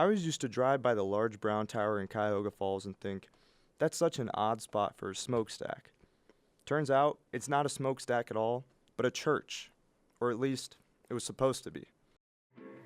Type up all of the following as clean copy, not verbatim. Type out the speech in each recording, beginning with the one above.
I always used to drive by the large brown tower in Cuyahoga Falls and think, that's such an odd spot for a smokestack. Turns out, it's not a smokestack at all, but a church. Or at least, it was supposed to be.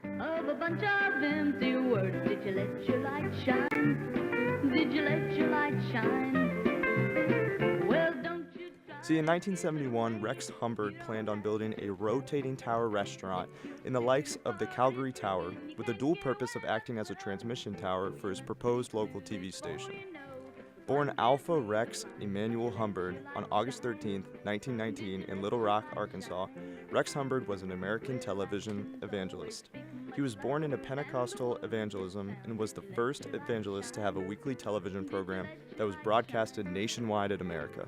Of a bunch of empty words, did you let your light shine? Did you let your light shine? Well, don't you See, in 1971, Rex Humbard planned on building a rotating tower restaurant in the likes of the Calgary Tower with the dual purpose of acting as a transmission tower for his proposed local TV station. Born Alpha Rex Emmanuel Humbard on August 13, 1919 in Little Rock, Arkansas, Rex Humbard was an American television evangelist. He was born into Pentecostal evangelism and was the first evangelist to have a weekly television program that was broadcasted nationwide in America.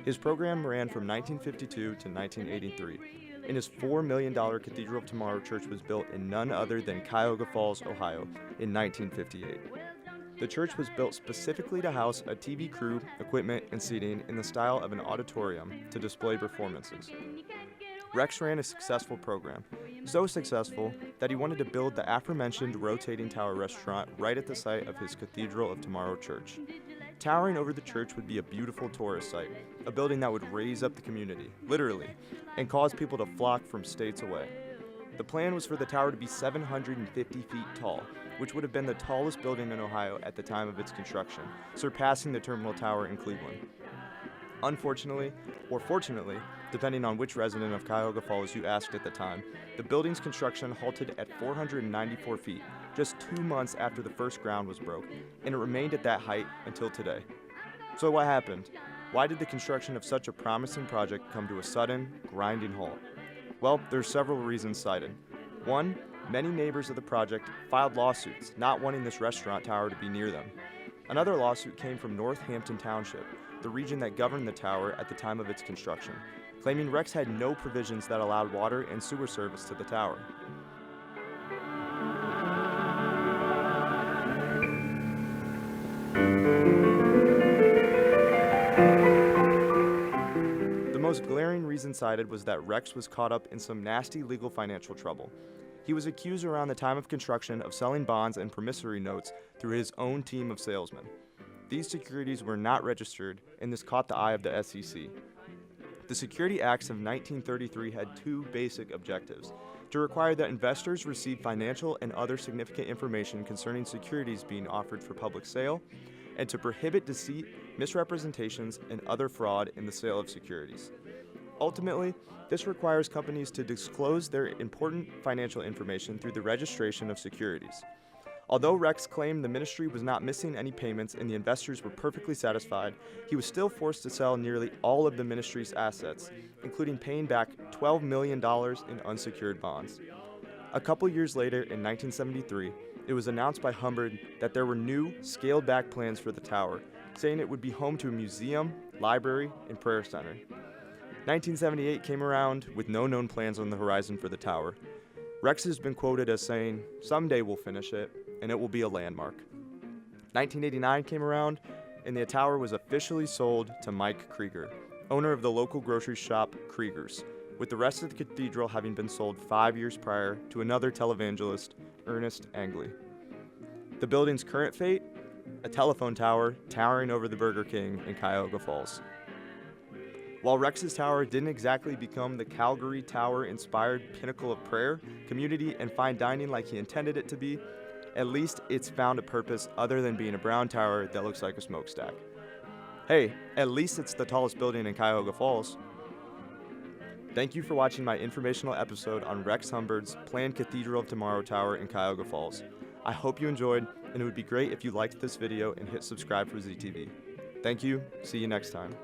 His program ran from 1952 to 1983, and his $4 million Cathedral of Tomorrow church was built in none other than Cuyahoga Falls, Ohio, in 1958. The church was built specifically to house a TV crew, equipment, and seating in the style of an auditorium to display performances. Rex ran a successful program, so successful that he wanted to build the aforementioned rotating tower restaurant right at the site of his Cathedral of Tomorrow church. Towering over the church would be a beautiful tourist site, a building that would raise up the community, literally, and cause people to flock from states away. The plan was for the tower to be 750 feet tall, which would have been the tallest building in Ohio at the time of its construction, surpassing the Terminal Tower in Cleveland. Unfortunately, or fortunately, depending on which resident of Cuyahoga Falls you asked at the time, the building's construction halted at 494 feet, just 2 months after the first ground was broke, and it remained at that height until today. So what happened? Why did the construction of such a promising project come to a sudden, grinding halt? Well, there's several reasons cited. One, many neighbors of the project filed lawsuits not wanting this restaurant tower to be near them. Another lawsuit came from Northampton Township, the region that governed the tower at the time of its construction, claiming Rex had no provisions that allowed water and sewer service to the tower. The most glaring reason cited was that Rex was caught up in some nasty legal financial trouble. He was accused around the time of construction of selling bonds and promissory notes through his own team of salesmen. These securities were not registered, and this caught the eye of the SEC. The Security Acts of 1933 had two basic objectives: to require that investors receive financial and other significant information concerning securities being offered for public sale, and to prohibit deceit, misrepresentations, and other fraud in the sale of securities. Ultimately, this requires companies to disclose their important financial information through the registration of securities. Although Rex claimed the ministry was not missing any payments and the investors were perfectly satisfied, he was still forced to sell nearly all of the ministry's assets, including paying back $12 million in unsecured bonds. A couple years later, in 1973, it was announced by Humbard that there were new, scaled-back plans for the tower, saying it would be home to a museum, library, and prayer center. 1978 came around with no known plans on the horizon for the tower. Rex has been quoted as saying, "Someday we'll finish it, and it will be a landmark." 1989 came around, and the tower was officially sold to Mike Krieger, owner of the local grocery shop Krieger's, with the rest of the cathedral having been sold 5 years prior to another televangelist, Ernest Angley. The building's current fate? A telephone tower towering over the Burger King in Cuyahoga Falls. While Rex's tower didn't exactly become the Calgary Tower-inspired pinnacle of prayer, community, and fine dining like he intended it to be, at least it's found a purpose other than being a brown tower that looks like a smokestack. Hey, at least it's the tallest building in Cuyahoga Falls. Thank you for watching my informational episode on Rex Humbard's planned Cathedral of Tomorrow tower in Cuyahoga Falls. I hope you enjoyed, and it would be great if you liked this video and hit subscribe for ZTV. Thank you, see you next time.